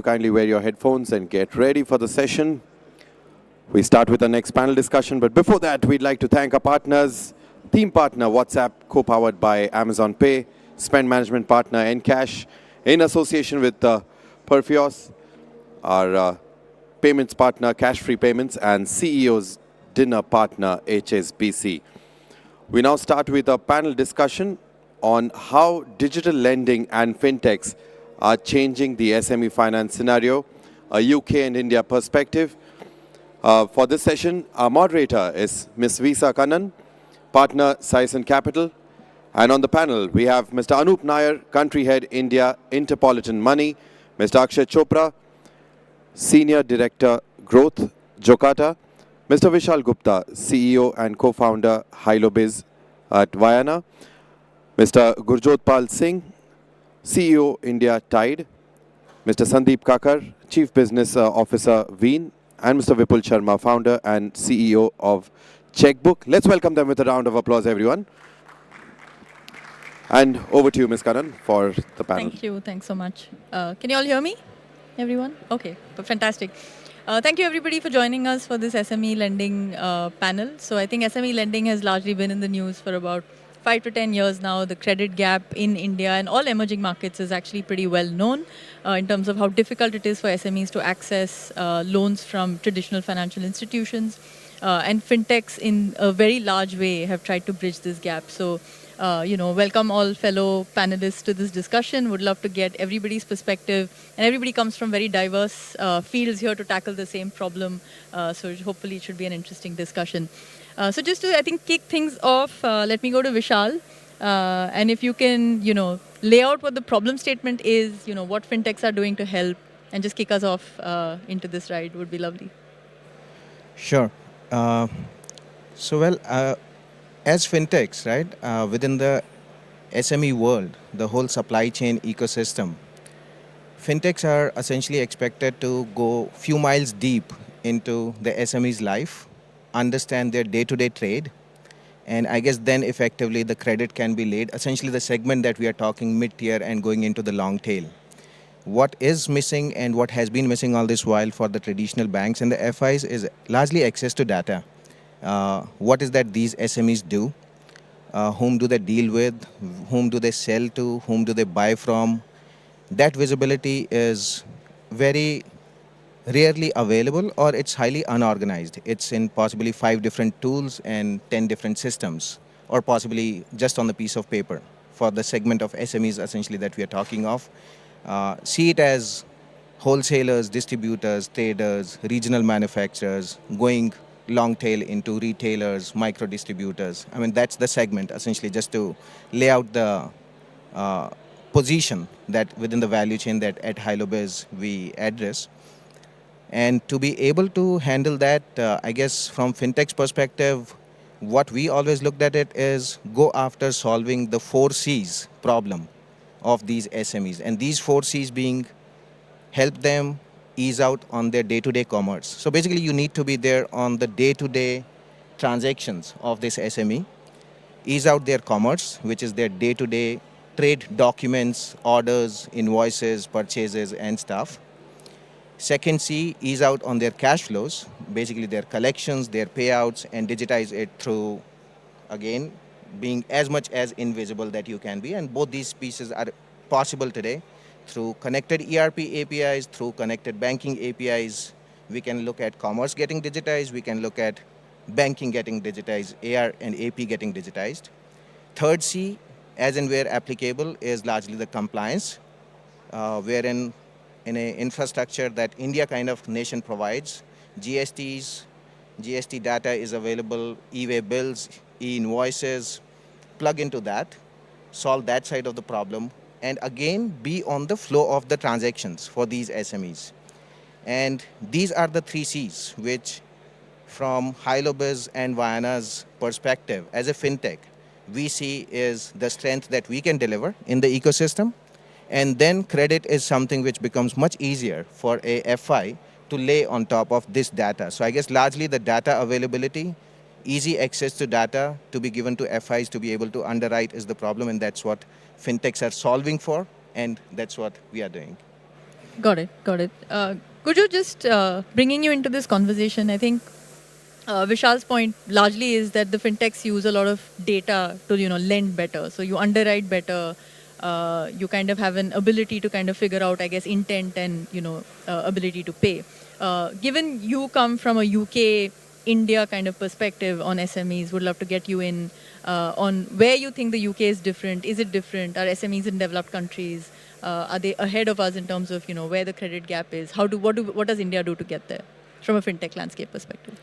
Kindly wear your headphones and get ready for the session. We start with the next panel discussion, but before that, we'd like to thank our partners, theme partner WhatsApp, co-powered by Amazon Pay, spend management partner Encash, in association with Perfios, our payments partner Cash Free Payments, and CEO's dinner partner HSBC. We now start with a panel discussion on how digital lending and fintechs are changing the SME finance scenario, a UK and India perspective. For this session, our moderator is Ms. Kannan, partner Saison Capital. And on the panel, we have Mr. Anoop Nair, country head India Interpolitan Money, Mr. Akshay Chopra, senior director growth Jocata, Mr. Vishal Gupta, CEO and co-founder Hylobiz at Vayana, Mr. Gurjodhpal Singh, CEO India Tide, Mr. Sandeep Kakar, Chief Business Officer Veefin, and Mr. Vipul Sharma, founder and CEO of Chqbook. Let's welcome them with a round of applause, everyone. And over to you, Ms. Kannan, for the panel. Thank you. Thanks so much. Can you all hear me, everyone? Okay, fantastic. Thank you, everybody, for joining us for this SME lending panel. So I think SME lending has largely been in the news for about 5 to 10 years now. The credit gap in India and all emerging markets is actually pretty well known in terms of how difficult it is for SMEs to access loans from traditional financial institutions. And fintechs in a very large way have tried to bridge this gap. So, welcome all fellow panelists to this discussion. Would love to get everybody's perspective. And everybody comes from very diverse fields here to tackle the same problem. So hopefully it should be an interesting discussion. So just to, I think, kick things off, let me go to Vishal. And if you can, lay out what the problem statement is, what fintechs are doing to help, and just kick us off into this ride would be lovely. Sure. As fintechs, right, within the SME world, the whole supply chain ecosystem, fintechs are essentially expected to go few miles deep into the SME's life, understand their day-to-day trade, and I guess then effectively the credit can be laid, essentially the segment that we are talking mid-tier and going into the long tail. What is missing and what has been missing all this while for the traditional banks and the FIs is largely access to data. What is that these SMEs do? Whom do they deal with? Whom do they sell to? Whom do they buy from? That visibility is very rarely available, or it's highly unorganized. It's in possibly 5 different tools and 10 different systems, or possibly just on the piece of paper for the segment of SMEs essentially that we are talking of. See it as wholesalers, distributors, traders, regional manufacturers, going long tail into retailers, micro distributors. I mean, that's the segment essentially, just to lay out the position that within the value chain that at Hylobiz we address. And to be able to handle that, I guess from fintech's perspective, what we always looked at it is go after solving the 4 C's problem of these SMEs. And these 4 C's being help them ease out on their day-to-day commerce. So basically you need to be there on the day-to-day transactions of this SME, ease out their commerce, which is their day-to-day trade documents, orders, invoices, purchases and stuff. Second C, ease out on their cash flows, basically their collections, their payouts, and digitize it through, again, being as much as invisible that you can be. And both these pieces are possible today through connected ERP APIs, through connected banking APIs. We can look at commerce getting digitized. We can look at banking getting digitized, AR and AP getting digitized. Third C, as and where applicable, is largely the compliance, wherein in an infrastructure that India kind of nation provides, GST data is available, e-way bills, e-invoices, plug into that, solve that side of the problem, and again, be on the flow of the transactions for these SMEs. And these are the 3 C's, which from Hylobiz and Vayana's perspective, as a fintech, we see is the strength that we can deliver in the ecosystem. And then credit is something which becomes much easier for a FI to lay on top of this data. So I guess largely the data availability, easy access to data to be given to FIs to be able to underwrite is the problem, and that's what fintechs are solving for, and that's what we are doing. Got it. Got it. Gurju, just bringing you into this conversation, I think Vishal's point largely is that the fintechs use a lot of data to lend better. So you underwrite better. You kind of have an ability to kind of figure out, I guess, intent and ability to pay. Given you come from a UK India kind of perspective on SMEs, would love to get you in on where you think the UK is different. Is it different? Are SMEs in developed countries? Are they ahead of us in terms of where the credit gap is? What does India do to get there from a fintech landscape perspective?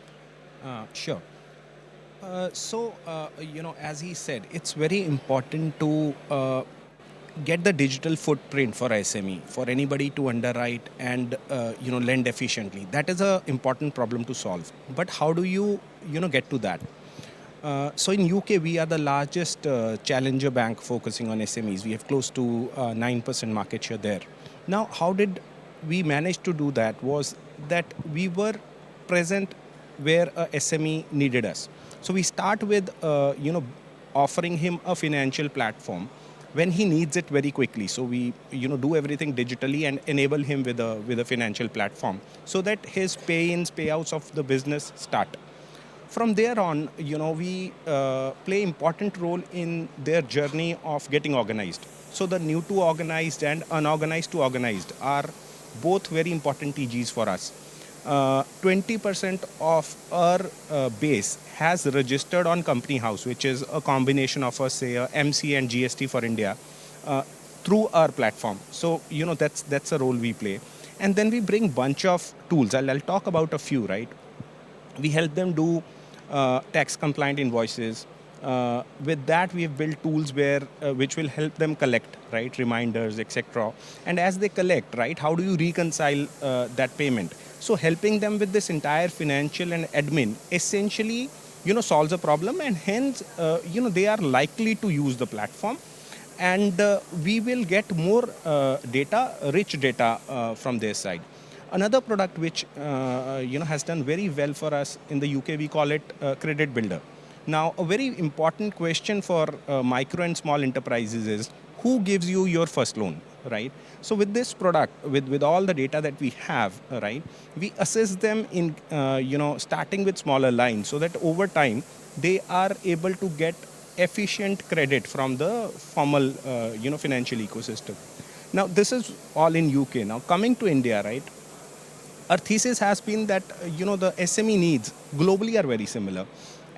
Sure. As he said, it's very important to get the digital footprint for SME, for anybody to underwrite and lend efficiently. That is an important problem to solve. But how do you get to that? So in UK, we are the largest challenger bank focusing on SMEs. We have close to 9% market share there. Now, how did we manage to do that? Was that we were present where a SME needed us. So we start with, offering him a financial platform when he needs it very quickly. So we, do everything digitally and enable him with a financial platform so that his pay-ins, payouts of the business start. From there on, we play important role in their journey of getting organized. So the new to organized and unorganized to organized are both very important TGs for us. 20% of our base has registered on Company House, which is a combination of a MC and GST for India, through our platform. So, that's a role we play. And then we bring bunch of tools. I'll talk about a few, right? We help them do tax compliant invoices. With that, we have built tools which will help them collect, right? Reminders, etc. And as they collect, right, how do you reconcile that payment? So helping them with this entire financial and admin essentially, solves a problem, and hence, they are likely to use the platform. And we will get more rich data from their side. Another product which has done very well for us in the UK, we call it Credit Builder. Now, a very important question for micro and small enterprises is, who gives you your first loan, right? So with this product, with all the data that we have, right, we assist them in, starting with smaller lines so that over time they are able to get efficient credit from the formal, financial ecosystem. Now, this is all in UK. Now, coming to India, right, our thesis has been that, the SME needs globally are very similar.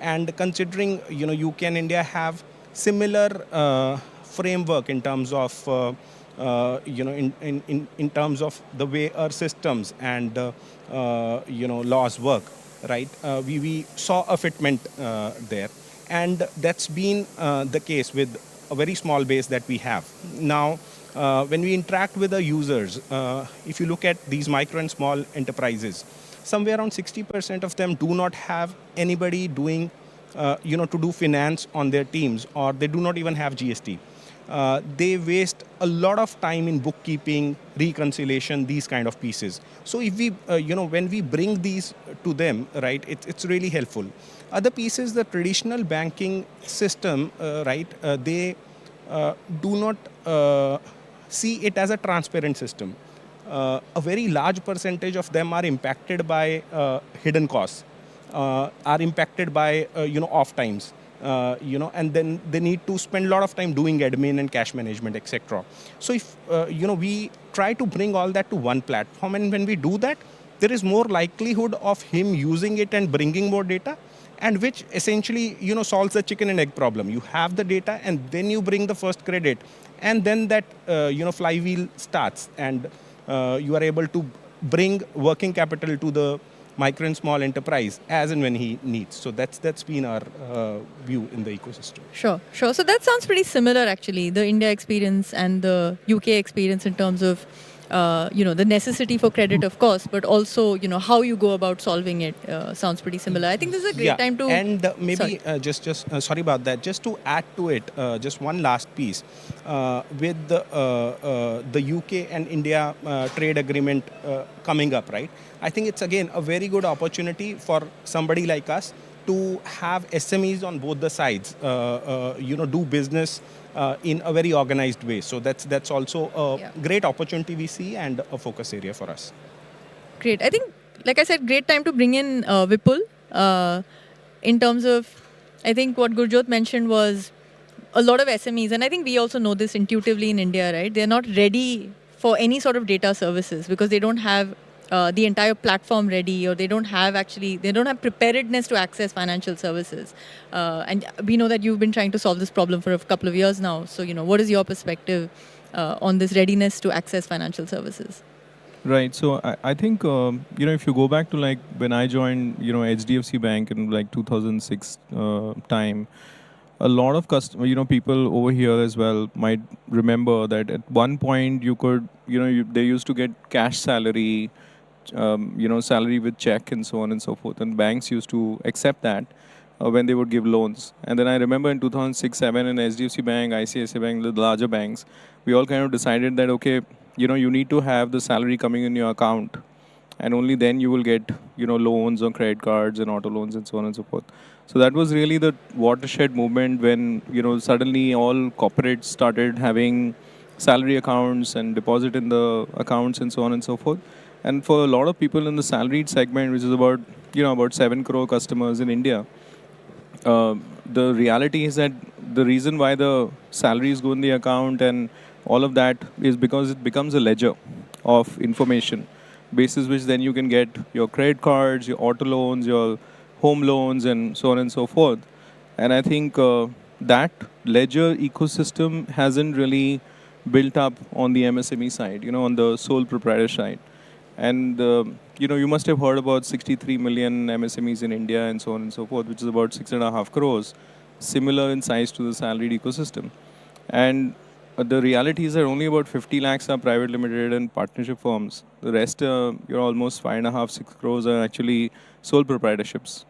And considering, UK and India have similar framework in terms of, in terms of the way our systems and, laws work, right? We saw a fitment there. And that's been the case with a very small base that we have. Now, when we interact with the users, if you look at these micro and small enterprises, somewhere around 60% of them do not have anybody doing, to do finance on their teams, or they do not even have GST. They waste a lot of time in bookkeeping, reconciliation, these kind of pieces. So if we, when we bring these to them, right, it's really helpful. Other pieces, the traditional banking system, right, they do not see it as a transparent system. A very large percentage of them are impacted by hidden costs, are impacted by, off times. And then they need to spend a lot of time doing admin and cash management, etc. So if, we try to bring all that to one platform, and when we do that, there is more likelihood of him using it and bringing more data, and which essentially, solves the chicken and egg problem. You have the data, and then you bring the first credit, and then that, flywheel starts, and you are able to bring working capital to the micro and small enterprise as and when he needs. So that's been our view in the ecosystem. Sure. So that sounds pretty similar, actually, the India experience and the UK experience in terms of, the necessity for credit, of course, but also, how you go about solving it sounds pretty similar. I think this is a great time to... And maybe sorry about that. Just to add to it, just one last piece. With the UK and India trade agreement coming up, right? I think it's, again, a very good opportunity for somebody like us to have SMEs on both the sides, do business in a very organized way. So that's also a Yeah. great opportunity we see and a focus area for us. Great. I think, like I said, great time to bring in Vipul. In terms of, I think what Gurjot mentioned was a lot of SMEs, and I think we also know this intuitively in India, right? They're not ready for any sort of data services because they don't have the entire platform ready, or they don't have preparedness to access financial services. And we know that you've been trying to solve this problem for a couple of years now. So, what is your perspective on this readiness to access financial services? Right. So I think, if you go back to like when I joined, HDFC Bank in like 2006 time, a lot of people over here as well might remember that at one point you could, they used to get cash salary, salary with check and so on and so forth. And banks used to accept that when they would give loans. And then I remember in 2006-7 in SDFC Bank, ICICI Bank, the larger banks, we all kind of decided that, okay, you need to have the salary coming in your account, and only then you will get, loans or credit cards and auto loans and so on and so forth. So that was really the watershed movement when, suddenly all corporates started having salary accounts and deposit in the accounts and so on and so forth. And for a lot of people in the salaried segment, which is about 7 crore customers in India, the reality is that the reason why the salaries go in the account and all of that is because it becomes a ledger of information, basis which then you can get your credit cards, your auto loans, your home loans, and so on and so forth. And I think that ledger ecosystem hasn't really built up on the MSME side, on the sole proprietor side. And, you must have heard about 63 million MSMEs in India and so on and so forth, which is about 6.5 crores, similar in size to the salaried ecosystem. And the reality is that only about 50 lakhs are private limited and partnership firms. The rest, almost 5.5, 6 crores are actually sole proprietorships,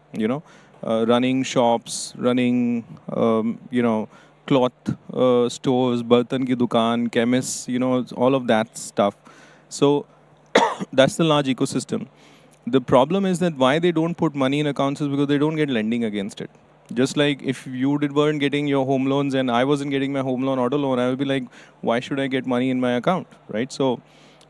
running shops, running, cloth stores, bartan ki dukaan, chemists, all of that stuff. So that's the large ecosystem. The problem is that why they don't put money in accounts is because they don't get lending against it. Just like if you weren't getting your home loans and I wasn't getting my home loan, auto loan, I would be like, why should I get money in my account, right? So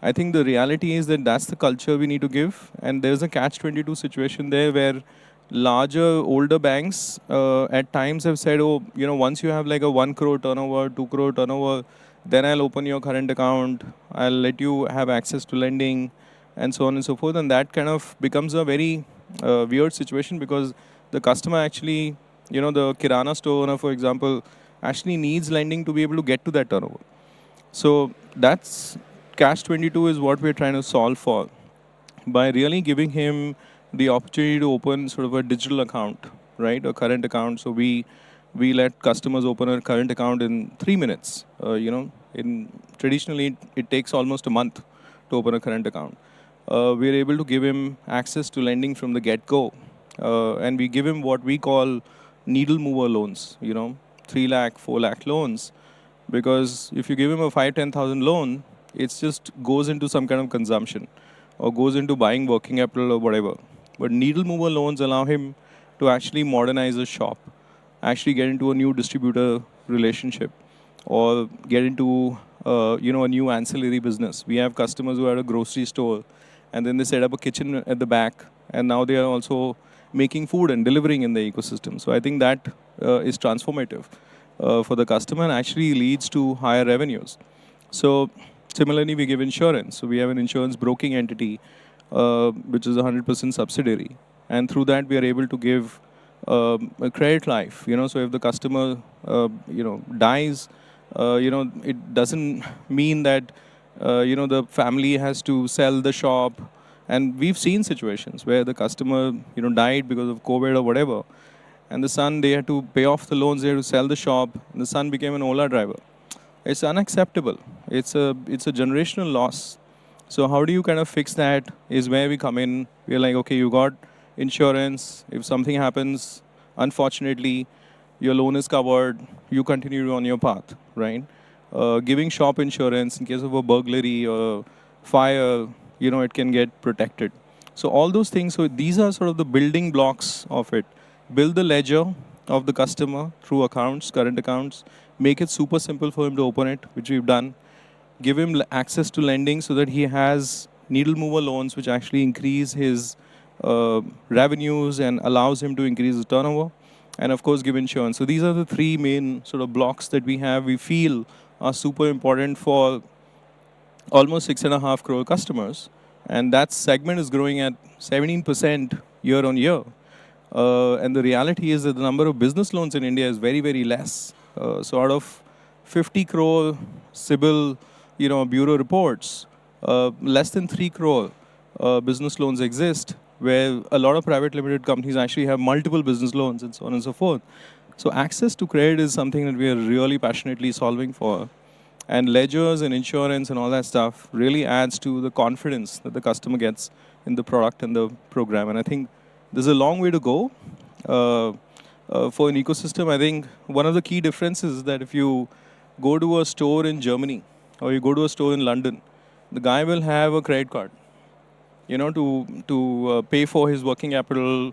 I think the reality is that that's the culture we need to give. And there's a catch-22 situation there where larger, older banks at times have said, oh, once you have like a 1 crore turnover, 2 crore turnover, then I'll open your current account, I'll let you have access to lending, and so on and so forth. And that kind of becomes a very weird situation because the customer actually, the Kirana store owner, for example, actually needs lending to be able to get to that turnover. So that's catch-22 is what we're trying to solve for by really giving him the opportunity to open sort of a digital account, right, a current account. So we let customers open a current account in 3 minutes. Traditionally, it takes almost a month to open a current account. We're able to give him access to lending from the get-go. And we give him what we call needle mover loans, 3 lakh, 4 lakh loans. Because if you give him a 5-10,000 loan, it just goes into some kind of consumption or goes into buying working capital or whatever. But needle mover loans allow him to actually modernize a shop, actually get into a new distributor relationship, or get into a new ancillary business. We have customers who are at a grocery store, and then they set up a kitchen at the back, and now they are also making food and delivering in the ecosystem. So I think that is transformative for the customer and actually leads to higher revenues. So similarly, we give insurance. So we have an insurance broking entity, which is a 100% subsidiary. And through that, we are able to give a credit life. So if the customer, dies, it doesn't mean that, the family has to sell the shop. And we've seen situations where the customer, died because of COVID or whatever. And the son, they had to pay off the loans, they had to sell the shop, and the son became an Ola driver. It's unacceptable. It's a generational loss. So how do you kind of fix that is where we come in. We're like, okay, you got insurance. If something happens, unfortunately, your loan is covered. You continue on your path, right? Giving shop insurance in case of a burglary or fire, it can get protected. So all those things, so these are sort of the building blocks of it. Build the ledger of the customer through accounts, current accounts. make it super simple for him to open it, which we've done. Give him access to lending so that he has needle mover loans, which actually increase his revenues and allows him to increase his turnover. And of course, give insurance. So these are the three main sort of blocks that we have. We feel are super important for almost 6.5 crore customers. And that segment is growing at 17% year on year. And the reality is that the number of business loans in India is very, very less. So out of 50 crore CIBIL, bureau reports, less than 3 crore business loans exist, where a lot of private limited companies actually have multiple business loans and so on and so forth. So access to credit is something that we are really passionately solving for. And ledgers and insurance and all that stuff really adds to the confidence that the customer gets in the product and the program. And I think there's a long way to go for an ecosystem. I think one of the key differences is that if you go to a store in Germany or you go to a store in London, the guy will have a credit card, to pay for his working capital,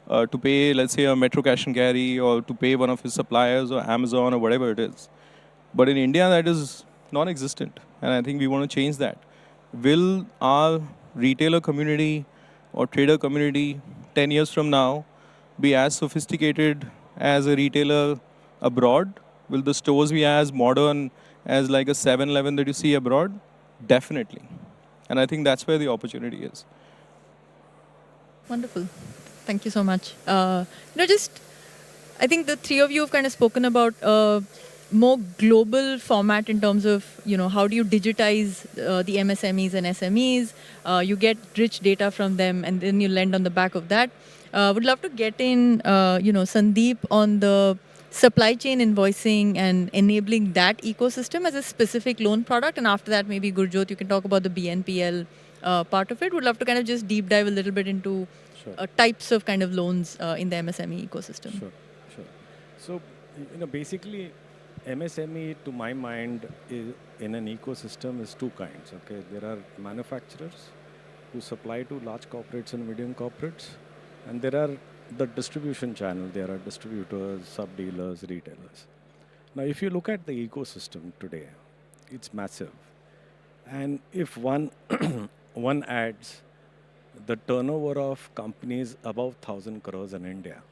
to pay, let's say, a Metro Cash and Carry, or to pay one of his suppliers or Amazon or whatever it is. But in India, that is non-existent. And I think we want to change that. Will our retailer community or trader community 10 years from now be as sophisticated as a retailer abroad? Will the stores be as modern as like a 7-Eleven that you see abroad? Definitely. And I think that's where the opportunity is. Wonderful. Thank you so much. I think the three of you have kind of spoken about more global format in terms of, how do you digitize the MSMEs and SMEs? You get rich data from them and then you lend on the back of that. Would love to get in, Sandeep on the supply chain invoicing and enabling that ecosystem as a specific loan product. And after that, maybe Gurjot, you can talk about the BNPL part of it. Would love to kind of just deep dive a little bit into types of kind of loans in the MSME ecosystem. Sure. So, basically, MSME, to my mind, is in an ecosystem is two kinds. Okay, there are manufacturers who supply to large corporates and medium corporates, and there are the distribution channel. There are distributors, sub-dealers, retailers. Now, if you look at the ecosystem today, it's massive. And if one adds the turnover of companies above 1,000 crores in India,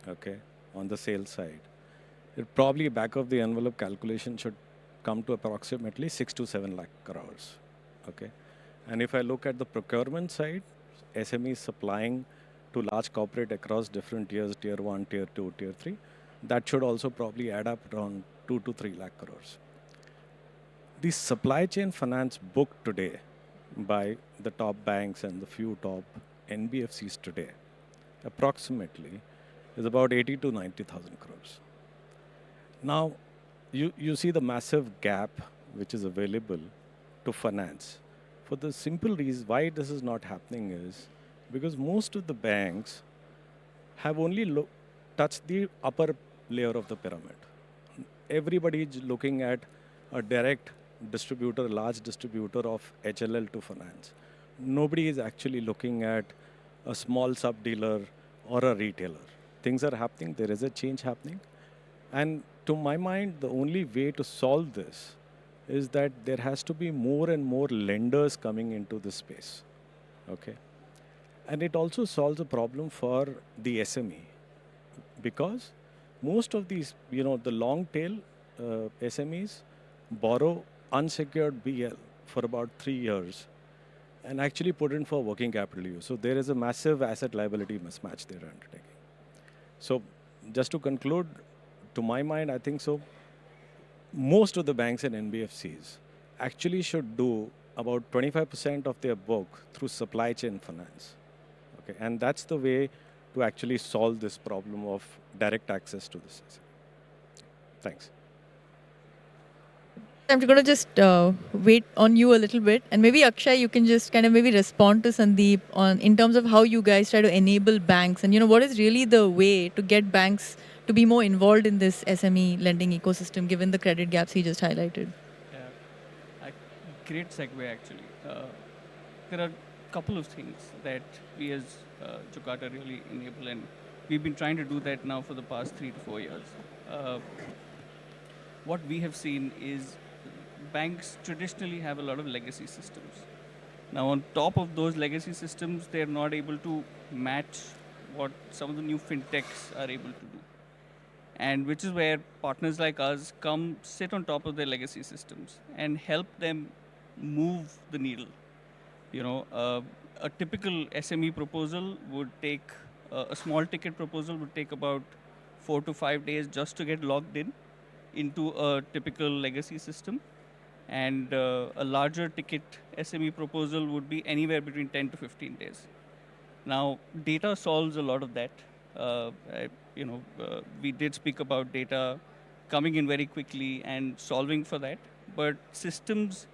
okay, on the sales side, it probably back of the envelope calculation should come to approximately 6 to 7 lakh crores, okay. And if I look at the procurement side, SMEs supplying to large corporate across different tiers, tier 1, tier 2, tier 3, that should also probably add up around 2 to 3 lakh crores. The supply chain finance book today by the top banks and the few top NBFCs today, approximately, is about 80 to 90,000 crores. Now, you see the massive gap which is available to finance. For the simple reason why this is not happening is because most of the banks have only touched the upper layer of the pyramid. Everybody is looking at a direct distributor, large distributor of HLL to finance. Nobody is actually looking at a small sub-dealer or a retailer. Things are happening, there is a change happening. And to my mind, the only way to solve this is that there has to be more and more lenders coming into this space, okay? And it also solves a problem for the SME because most of these, the long tail SMEs borrow unsecured BL for about 3 years and actually put in for working capital use. So there is a massive asset liability mismatch they're undertaking. So just to conclude, to my mind, I think so, most of the banks and NBFCs actually should do about 25% of their book through supply chain finance. Okay, and that's the way to actually solve this problem of direct access to this. Thanks. I'm going to just wait on you a little bit, and maybe Akshay, you can just kind of maybe respond to Sandeep on in terms of how you guys try to enable banks, and what is really the way to get banks to be more involved in this SME lending ecosystem, given the credit gaps he just highlighted. Yeah, great segue actually. There are a couple of things that we as Jocata really enable, and we've been trying to do that now for the past 3 to 4 years. what we have seen is banks traditionally have a lot of legacy systems. Now, on top of those legacy systems, they're not able to match what some of the new fintechs are able to do. And which is where partners like us come sit on top of their legacy systems and help them move the needle. A typical SME proposal would take, a small ticket proposal would take about 4 to 5 days just to get logged in into a typical legacy system. And a larger ticket SME proposal would be anywhere between 10 to 15 days. Now, data solves a lot of that. We did speak about data coming in very quickly and solving for that. But systems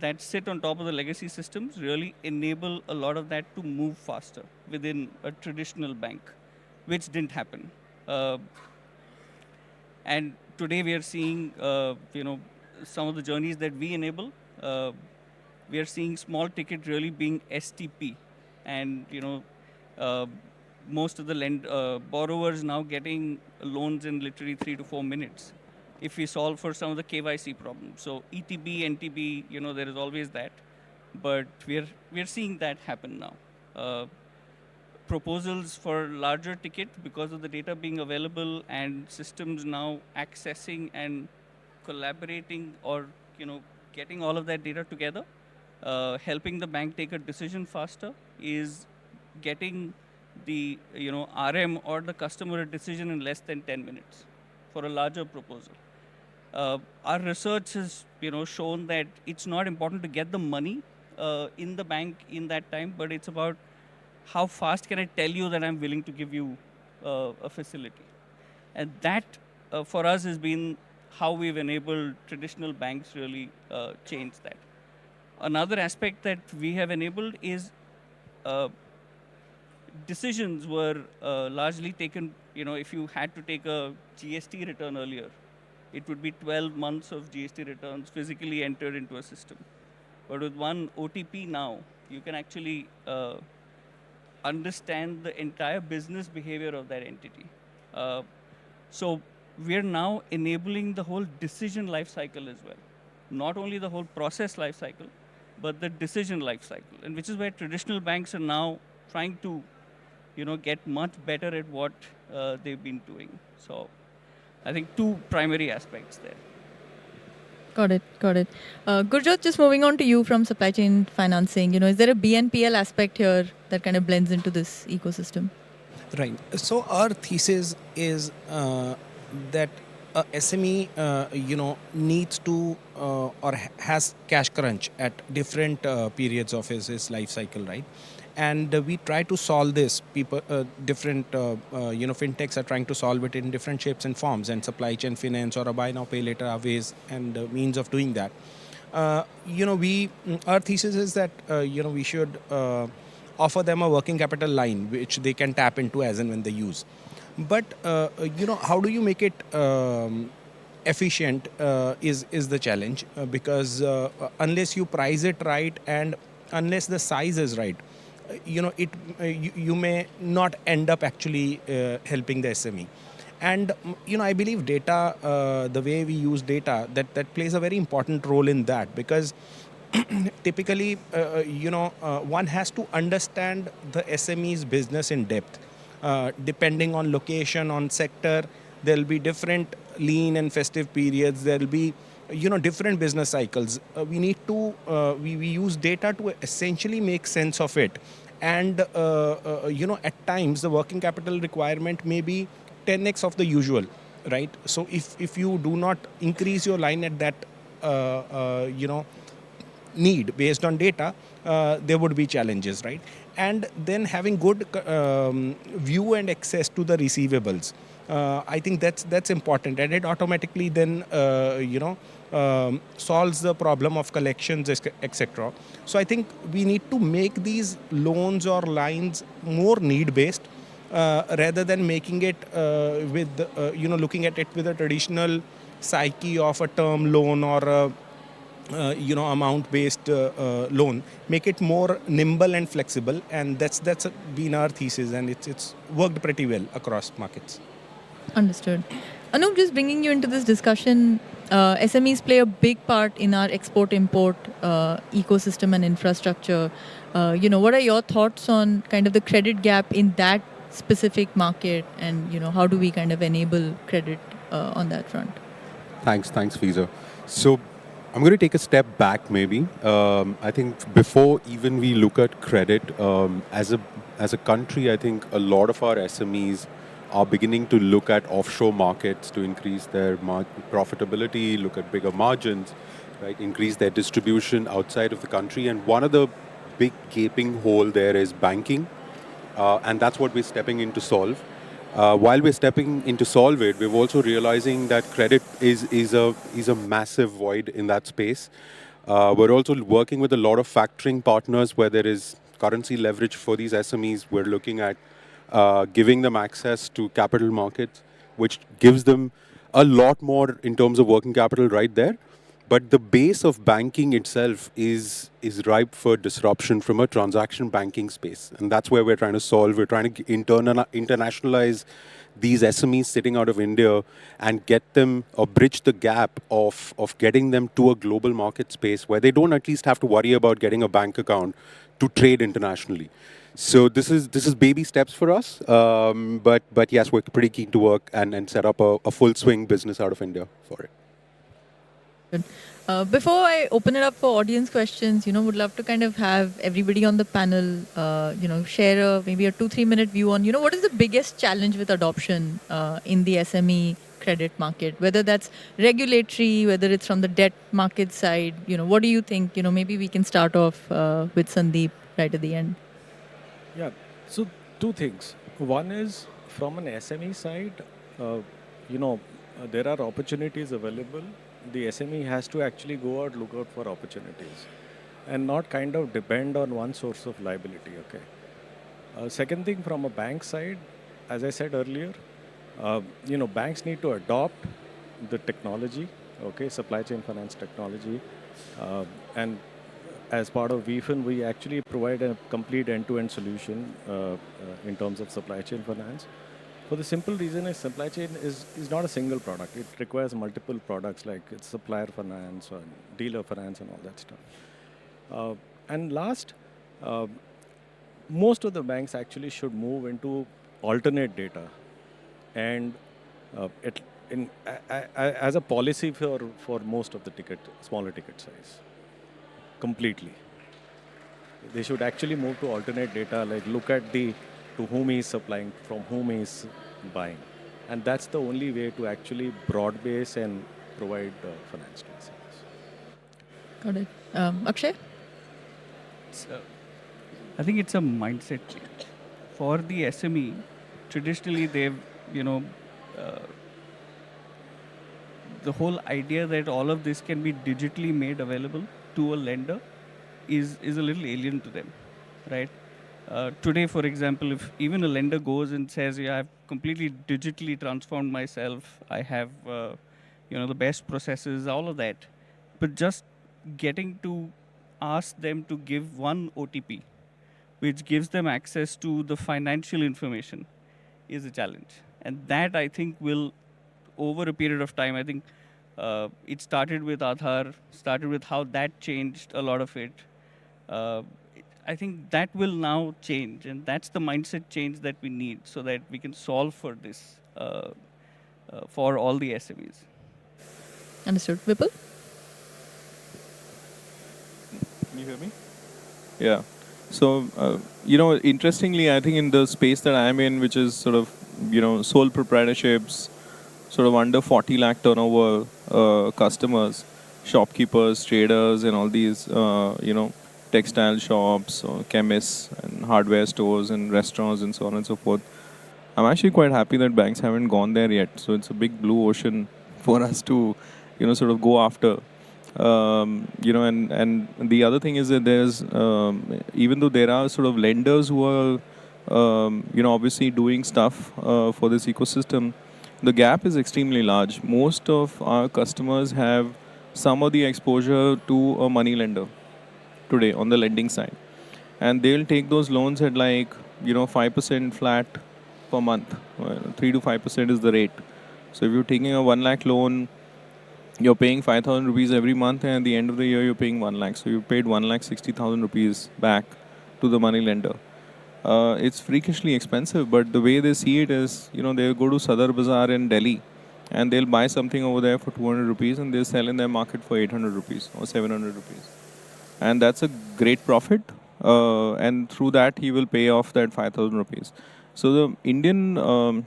that sit on top of the legacy systems really enable a lot of that to move faster within a traditional bank, which didn't happen. And today we are seeing, some of the journeys that we enable. We are seeing small ticket really being STP, and most of the borrowers now getting loans in literally 3 to 4 minutes if we solve for some of the KYC problems. So ETB, NTB, there is always that, but we are seeing that happen now. Proposals for larger ticket because of the data being available and systems now accessing and collaborating or getting all of that data together, helping the bank take a decision faster is getting the RM or the customer a decision in less than 10 minutes for a larger proposal. Our research has shown that it's not important to get the money in the bank in that time, but it's about how fast can I tell you that I'm willing to give you a facility. And that for us has been how we've enabled traditional banks really change that. Another aspect that we have enabled is decisions were largely taken, if you had to take a GST return earlier, it would be 12 months of GST returns physically entered into a system. But with one OTP now, you can actually understand the entire business behavior of that entity. So we're now enabling the whole decision life cycle as well. Not only the whole process life cycle, but the decision life cycle. And which is where traditional banks are now trying to get much better at what they've been doing. So I think two primary aspects there. Got it. Gurjot, just moving on to you from supply chain financing, is there a BNPL aspect here that kind of blends into this ecosystem? Right. So our thesis is that a SME, needs to or has cash crunch at different periods of his life cycle, right? And we try to solve this. Different fintechs are trying to solve it in different shapes and forms, and supply chain finance or a buy now pay later are ways and means of doing that. Our thesis is that we should offer them a working capital line which they can tap into as and when they use. But how do you make it efficient is the challenge, because unless you price it right and unless the size is right, you may not end up actually helping the SME. And I believe data, the way we use data, that plays a very important role in that, because typically one has to understand the SME's business in depth. Depending on location, on sector, there'll be different lean and festive periods. There'll be different business cycles. We need to we use data to essentially make sense of it. And at times the working capital requirement may be 10x of the usual, right? So if you do not increase your line at that need based on data, there would be challenges, right? And then having good view and access to the receivables, I think that's important, and it automatically then solves the problem of collections, etc. So I think we need to make these loans or lines more need-based rather than making it with looking at it with a traditional psyche of a term loan or a amount-based loan. Make it more nimble and flexible, and that's been our thesis, and it's worked pretty well across markets. Understood. Anoop, just bringing you into this discussion, SMEs play a big part in our export-import ecosystem and infrastructure. What are your thoughts on kind of the credit gap in that specific market, and how do we kind of enable credit on that front? Thanks, Fiza. So I'm going to take a step back maybe. I think before even we look at credit, as a country, I think a lot of our SMEs are beginning to look at offshore markets to increase their profitability, look at bigger margins, right? Increase their distribution outside of the country. And one of the big gaping hole there is banking. And that's what we're stepping in to solve. While we're stepping in to solve it, we're also realizing that credit is a massive void in that space. We're also working with a lot of factoring partners where there is currency leverage for these SMEs. We're looking at giving them access to capital markets, which gives them a lot more in terms of working capital right there. But the base of banking itself is ripe for disruption from a transaction banking space. And that's where we're trying to solve. We're trying to internationalize these SMEs sitting out of India and get them or bridge the gap of getting them to a global market space where they don't at least have to worry about getting a bank account to trade internationally. So this is baby steps for us. But yes, we're pretty keen to work and set up a full swing business out of India for it. Good. Before I open it up for audience questions, would love to kind of have everybody on the panel, share maybe a 2-3 minute view on, what is the biggest challenge with adoption in the SME credit market, whether that's regulatory, whether it's from the debt market side, what do you think? Maybe we can start off with Sandeep right at the end. Yeah, so two things. One is from an SME side, there are opportunities available. The SME has to actually go out, look out for opportunities and not kind of depend on one source of liability, okay? Second thing, from a bank side, as I said earlier, banks need to adopt the technology, okay, supply chain finance technology. And as part of Veefin, we actually provide a complete end-to-end solution in terms of supply chain finance. For the simple reason is supply chain is not a single product. It requires multiple products like supplier finance or dealer finance and all that stuff. And last, most of the banks actually should move into alternate data and as a policy for most of the smaller ticket size, completely. They should actually move to alternate data, like look at to whom he is supplying, from whom he is buying. And that's the only way to actually broad base and provide finance to SMEs. Got it. Akshay? I think it's a mindset change. For the SME, traditionally they've, the whole idea that all of this can be digitally made available to a lender is a little alien to them, right? Today, for example, if even a lender goes and says, yeah, I've completely digitally transformed myself, I have, the best processes, all of that, but just getting to ask them to give one OTP, which gives them access to the financial information, is a challenge. And that, I think, will, over a period of time, I think it started with Aadhaar, started with how that changed a lot of it. I think that will now change, and that's the mindset change that we need so that we can solve for this for all the SMEs. Understood. Vipul? Can you hear me? Yeah. So, interestingly, I think in the space that I'm in, which is sort of, sole proprietorships, sort of under 40 lakh turnover customers, shopkeepers, traders, and all these, textile shops, or chemists, and hardware stores, and restaurants, and so on and so forth. I'm actually quite happy that banks haven't gone there yet. So it's a big blue ocean for us to, sort of go after. And the other thing is that there's, even though there are sort of lenders who are, obviously doing stuff for this ecosystem, the gap is extremely large. Most of our customers have some of the exposure to a money lender today on the lending side. And they'll take those loans at 5% flat per month. 3 to 5% is the rate. So if you're taking a 1 lakh loan, you're paying 5,000 rupees every month, and at the end of the year, you're paying 1 lakh. So you paid 1,60,000 rupees back to the money lender. It's freakishly expensive, but the way they see it is, they'll go to Sadar Bazaar in Delhi and they'll buy something over there for 200 rupees and they'll sell in their market for 800 rupees or 700 rupees. And that's a great profit. And through that, he will pay off that 5,000 rupees. So the Indian, the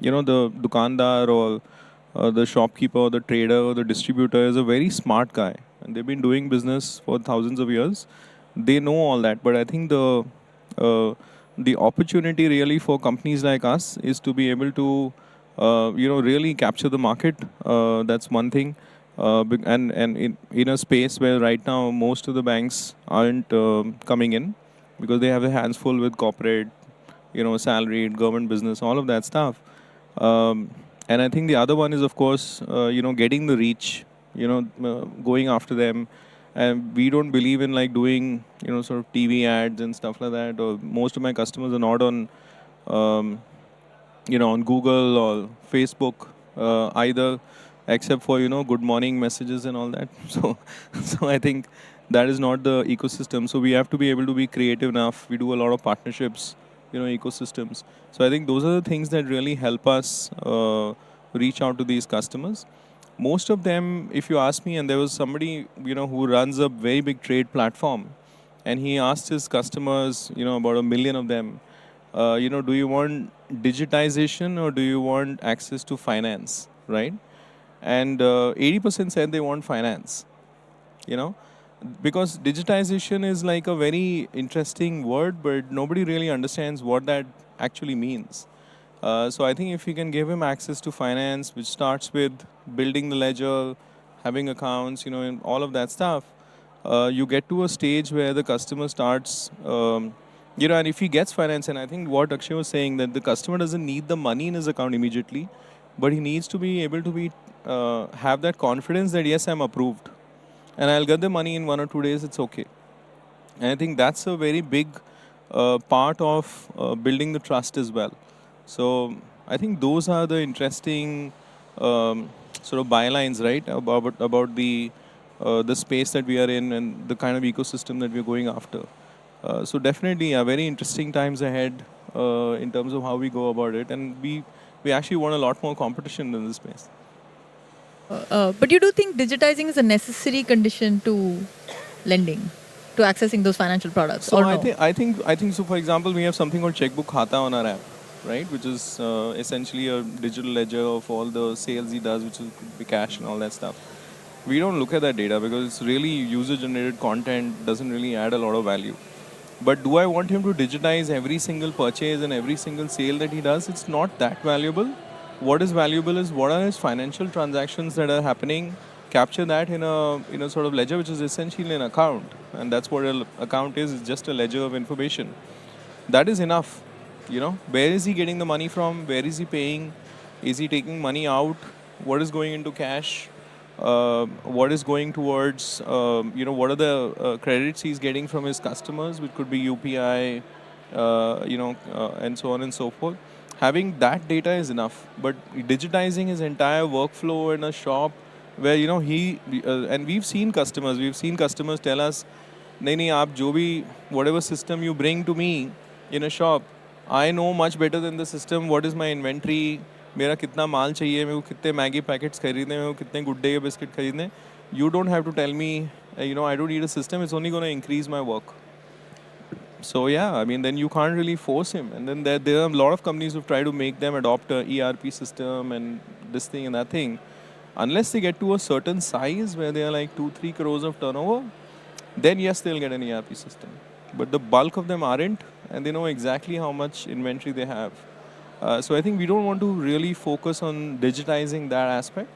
dukandar or the shopkeeper or the trader or the distributor is a very smart guy. And they've been doing business for thousands of years. They know all that. But I think the opportunity really for companies like us is to be able to, really capture the market. That's one thing. And in a space where right now most of the banks aren't coming in because they have their hands full with corporate, salaried, government business, all of that stuff. And I think the other one is, of course, getting the reach, going after them. And we don't believe in like doing, sort of TV ads and stuff like that. Or most of my customers are not on, on Google or Facebook either, except for good morning messages and all that. So I think that is not the ecosystem. So we have to be able to be creative enough. We do a lot of partnerships, ecosystems. So I think those are the things that really help us reach out to these customers. Most of them, if you ask me, and there was somebody who runs a very big trade platform, and he asked his customers, about 1 million of them, do you want digitization or do you want access to finance, right? And 80% said they want finance, because digitization is like a very interesting word, but nobody really understands what that actually means. So I think if you can give him access to finance, which starts with building the ledger, having accounts, and all of that stuff, you get to a stage where the customer starts, and if he gets finance, and I think what Akshay was saying, that the customer doesn't need the money in his account immediately, but he needs to be able to have that confidence that yes, I'm approved, and I'll get the money in 1 or 2 days. It's okay. And I think that's a very big part of building the trust as well. So I think those are the interesting sort of bylines, right, about the space that we are in and the kind of ecosystem that we're going after. So definitely, very interesting times ahead in terms of how we go about it, and we actually want a lot more competition in this space. But you do think digitizing is a necessary condition to lending, to accessing those financial products, So or I no? think so. For example, we have something called Chqbook Khata on our app, right? Which is essentially a digital ledger of all the sales he does, which could be cash and all that stuff. We don't look at that data because it's really user-generated content, doesn't really add a lot of value. But do I want him to digitize every single purchase and every single sale that he does? It's not that valuable. What is valuable is what are his financial transactions that are happening. Capture that in a sort of ledger, which is essentially an account, and that's what an account is. It's just a ledger of information. That is enough. Where is he getting the money from? Where is he paying? Is he taking money out? What is going into cash? What is going towards, what are the credits he's getting from his customers, which could be UPI, and so on and so forth. Having that data is enough, but digitizing his entire workflow in a shop where, and we've seen customers tell us, nahi, nahi, aap jo bhi, whatever system you bring to me in a shop, I know much better than the system what is my inventory, मेरा कितना माल चाहिए, मेरे को कितने Maggi packets खरीदने, मेरे को कितने गुड्डे के बिस्किट खरीदने. You don't have to tell me, I don't need a system. It's only going to increase my work. So yeah, I mean, then you can't really force him. And then there are a lot of companies who try to make them adopt a ERP system and this thing and that thing. Unless they get to a certain size where they are like 2-3 crores of turnover, then yes, they'll get an ERP system. But the bulk of them aren't, and they know exactly how much inventory they have. So I think we don't want to really focus on digitizing that aspect,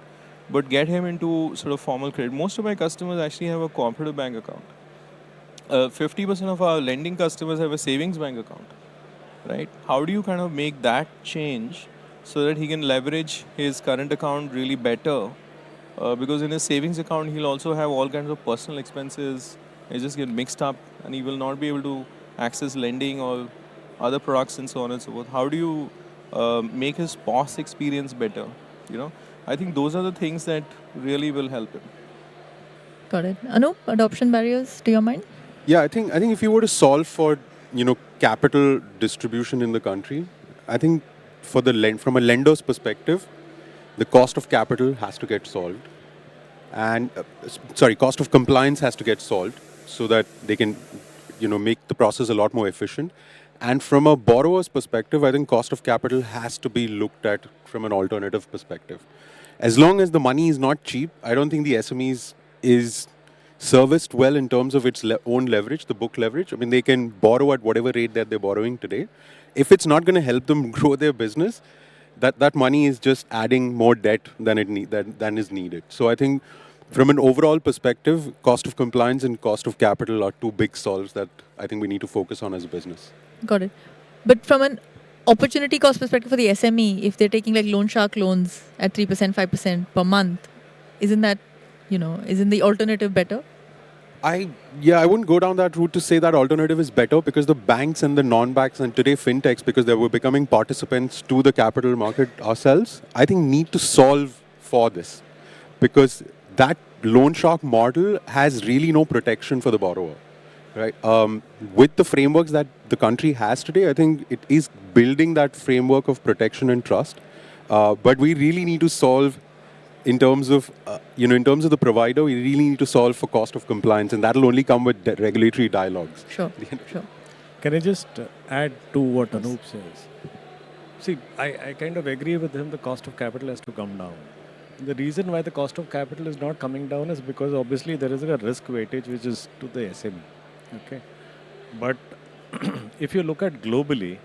but get him into sort of formal credit. Most of my customers actually have a cooperative bank account. 50% of our lending customers have a savings bank account, right? How do you kind of make that change so that he can leverage his current account really better? Because in his savings account, he'll also have all kinds of personal expenses. They just get mixed up, and he will not be able to access lending or other products and so on and so forth. How do you make his POS experience better? I think those are the things that really will help him. Got it. Anoop, adoption barriers to your mind? Yeah, I think if you were to solve for capital distribution in the country, I think from a lender's perspective, the cost of capital has to get solved, and cost of compliance has to get solved so that they can make the process a lot more efficient. And from a borrower's perspective, I think cost of capital has to be looked at from an alternative perspective. As long as the money is not cheap, I don't think the SMEs is serviced well in terms of its own leverage, the book leverage. I mean, they can borrow at whatever rate that they're borrowing today. If it's not going to help them grow their business, that money is just adding more debt than is needed. So I think from an overall perspective, cost of compliance and cost of capital are two big solves that I think we need to focus on as a business. Got it. But from an opportunity cost perspective for the SME, if they're taking like loan shark loans at 3%, 5% per month, isn't that, isn't the alternative better? I wouldn't go down that route to say that alternative is better, because the banks and the non-banks and today fintechs, because they were becoming participants to the capital market ourselves, I think need to solve for this, because that loan shark model has really no protection for the borrower. Right. With the frameworks that the country has today, I think it is building that framework of protection and trust. But we really need to solve in terms of the provider. We really need to solve for cost of compliance, and that'll only come with regulatory dialogues. Sure. Can I just add to what Anoop says? See, I kind of agree with him. The cost of capital has to come down. The reason why the cost of capital is not coming down is because obviously there is a risk weightage which is to the SME. Okay, but if you look at globally,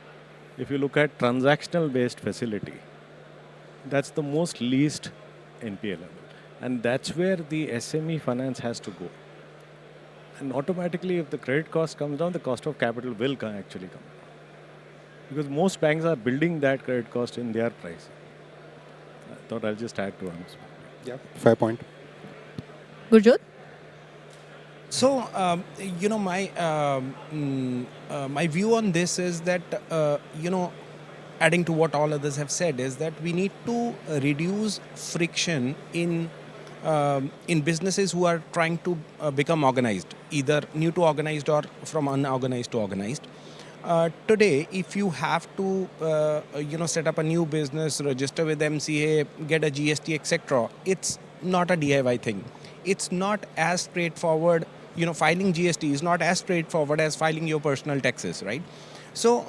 if you look at transactional based facility, that's the most least NPA level, and that's where the SME finance has to go. And automatically, if the credit cost comes down, the cost of capital will actually come down, because most banks are building that credit cost in their price. I thought I'll just add to Anu's. Yeah, fair point. Gurjot? So, my view on this is that, adding to what all others have said, is that we need to reduce friction in businesses who are trying to become organized, either new to organized or from unorganized to organized. Today, if you have to, set up a new business, register with MCA, get a GST, etc., it's not a DIY thing. It's not as straightforward. Filing GST is not as straightforward as filing your personal taxes, right? So,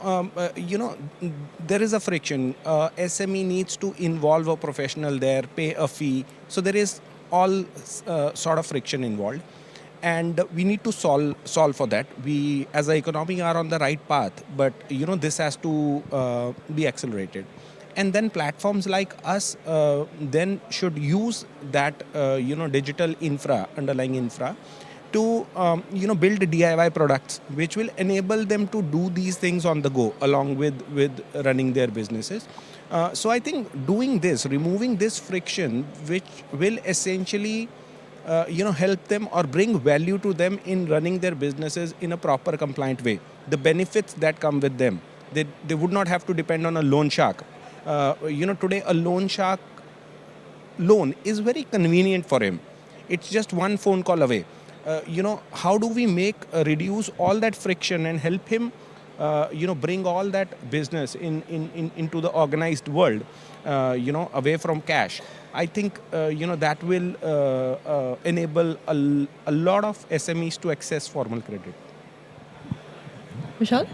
there is a friction. SME needs to involve a professional there, pay a fee. So there is all sort of friction involved. And we need to solve for that. We, as an economy, are on the right path, but this has to be accelerated. And then platforms like us then should use that digital underlying infra, to build DIY products which will enable them to do these things on the go along with running their businesses. So I think doing this, removing this friction, which will essentially help them or bring value to them in running their businesses in a proper compliant way. The benefits that come with them, they would not have to depend on a loan shark. Today a loan shark loan is very convenient for him. It's just one phone call away. How do we reduce all that friction and help him, bring all that business into the organized world, away from cash? I think, that will enable a lot of SMEs to access formal credit. Vishal?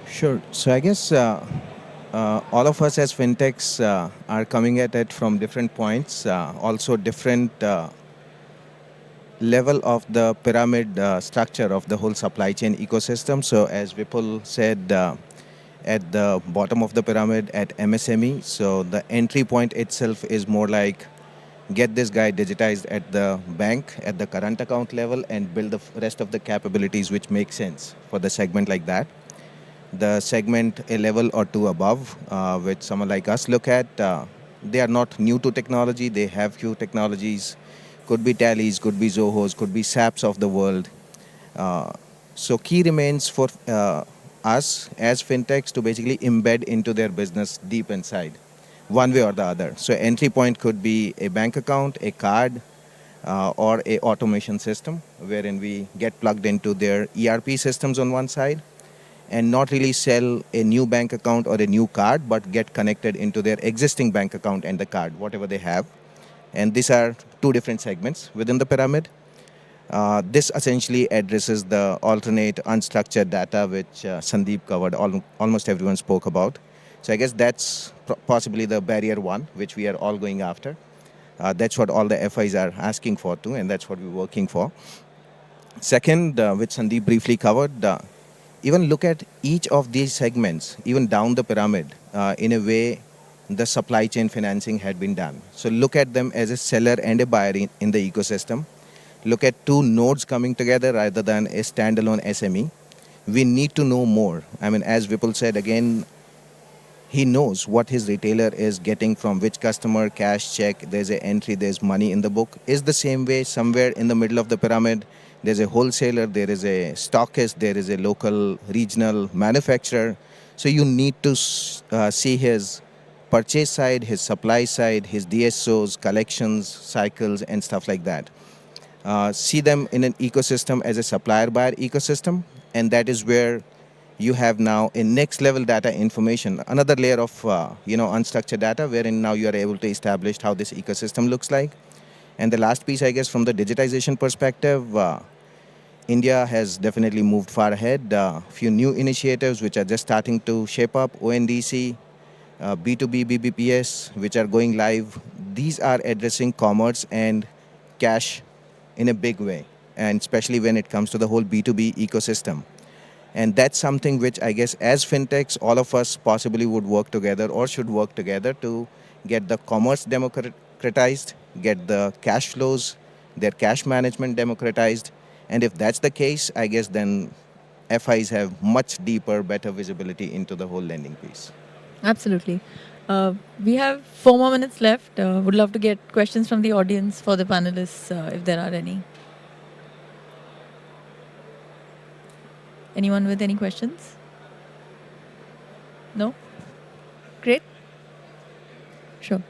Sure. So I guess all of us as fintechs are coming at it from different points, also different level of the pyramid structure of the whole supply chain ecosystem. So as Vipul said, at the bottom of the pyramid at MSME, so the entry point itself is more like get this guy digitized at the bank, at the current account level, and build the rest of the capabilities which make sense for the segment like that. The segment a level or two above, which someone like us look at, they are not new to technology, they have few technologies. Could be Tallies, could be Zohos, could be SAPs of the world. So key remains for us as fintechs to basically embed into their business deep inside. one way or the other. So entry point could be a bank account, a card, or a automation system wherein we get plugged into their ERP systems on one side and not really sell a new bank account or a new card, but get connected into their existing bank account and the card, whatever they have. And these are two different segments within the pyramid. This essentially addresses the alternate unstructured data, which Sandeep covered, almost everyone spoke about. So I guess that's possibly the barrier one, which we are all going after. That's what all the FIs are asking for too, and that's what we're working for. Second, which Sandeep briefly covered, even look at each of these segments, even down the pyramid, in a way the supply chain financing had been done. So look at them as a seller and a buyer in the ecosystem. Look at two nodes coming together rather than a standalone SME. We need to know more. I mean, as Vipul said, again, he knows what his retailer is getting from which customer, cash, check, there's an entry, there's money in the book. Is the same way somewhere in the middle of the pyramid, there's a wholesaler, there is a stockist, there is a local regional manufacturer. So you need to see his purchase side, his supply side, his DSOs, collections, cycles, and stuff like that. See them in an ecosystem as a supplier-buyer ecosystem, and that is where you have now a next level data information, another layer of unstructured data, wherein now you are able to establish how this ecosystem looks like. And the last piece, I guess, from the digitization perspective, India has definitely moved far ahead. Few new initiatives which are just starting to shape up, ONDC, B2B, BBPS, which are going live. These are addressing commerce and cash in a big way, and especially when it comes to the whole B2B ecosystem. And that's something which I guess as fintechs, all of us possibly would work together or should work together to get the commerce democratized, get the cash flows, their cash management democratized. And if that's the case, I guess then FIs have much deeper, better visibility into the whole lending piece. Absolutely. We have 4 more minutes left. Would love to get questions from the audience for the panelists, if there are any. Anyone with any questions? No? Great. Sure.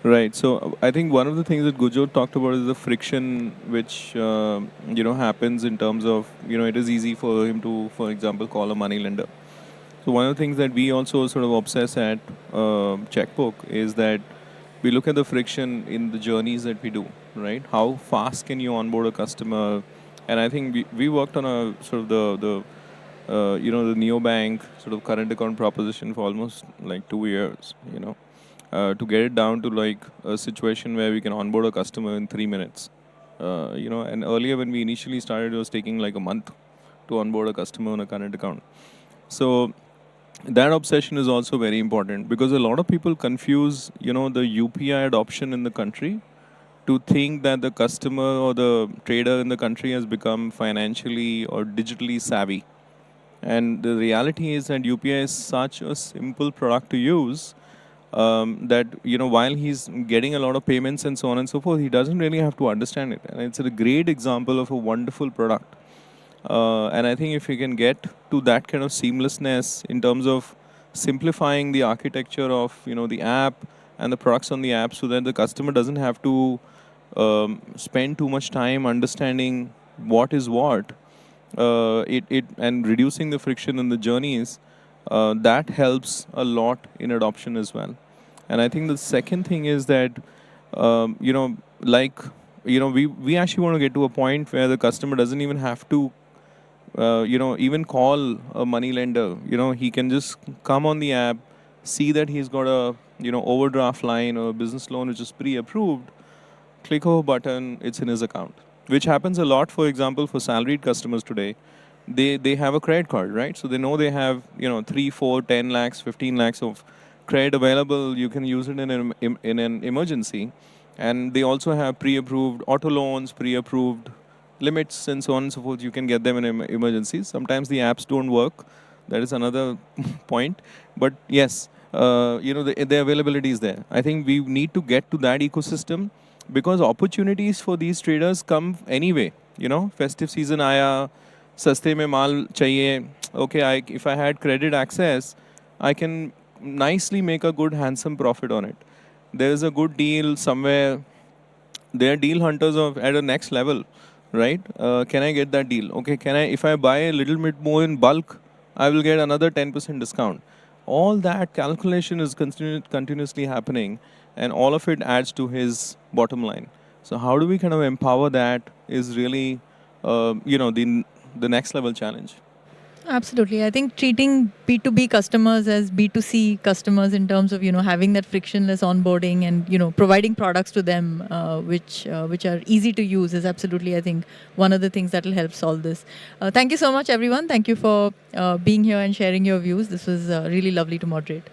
Right. So I think one of the things that Gurjot talked about is the friction which happens in terms of it is easy for him to, for example, call a money lender. So one of the things that we also sort of obsess at Chqbook is that we look at the friction in the journeys that we do, right? How fast can you onboard a customer? And I think we worked on a sort of the neobank sort of current account proposition for almost like 2 years, to get it down to like a situation where we can onboard a customer in 3 minutes. And earlier when we initially started, it was taking like a month to onboard a customer on a current account. So that obsession is also very important because a lot of people confuse, the UPI adoption in the country to think that the customer or the trader in the country has become financially or digitally savvy. And the reality is that UPI is such a simple product to use that, while he's getting a lot of payments and so on and so forth, he doesn't really have to understand it. And it's a great example of a wonderful product. And I think if we can get to that kind of seamlessness in terms of simplifying the architecture of, the app and the products on the app so that the customer doesn't have to spend too much time understanding what is what, and reducing the friction in the journeys, that helps a lot in adoption as well. And I think the second thing is that, we actually want to get to a point where the customer doesn't even have to, even call a money lender. He can just come on the app, see that he's got a, overdraft line or a business loan which is pre-approved, click of a button, it's in his account. Which happens a lot, for example, for salaried customers today. They have a credit card, right? So they know they have, 3, 4, 10 lakhs, 15 lakhs of credit available. You can use it in an emergency. And they also have pre-approved auto loans, pre-approved limits, and so on and so forth. You can get them in emergencies. Sometimes the apps don't work. That is another point. But yes, the availability is there. I think we need to get to that ecosystem because opportunities for these traders come anyway. Festive season aaya, saste mein maal chahiye. Okay, if I had credit access, I can nicely make a good handsome profit on it. There is a good deal somewhere. They are deal hunters of at a next level, right? Can I get that deal? Okay, can I? If I buy a little bit more in bulk, I will get another 10% discount. All that calculation is continuously happening, and all of it adds to his bottom line. So how do we kind of empower that? Is really, the next level challenge. Absolutely. I think treating B2B customers as B2C customers in terms of, having that frictionless onboarding and, providing products to them which are easy to use is absolutely, I think, one of the things that will help solve this. Thank you so much, everyone. Thank you for being here and sharing your views. This was really lovely to moderate.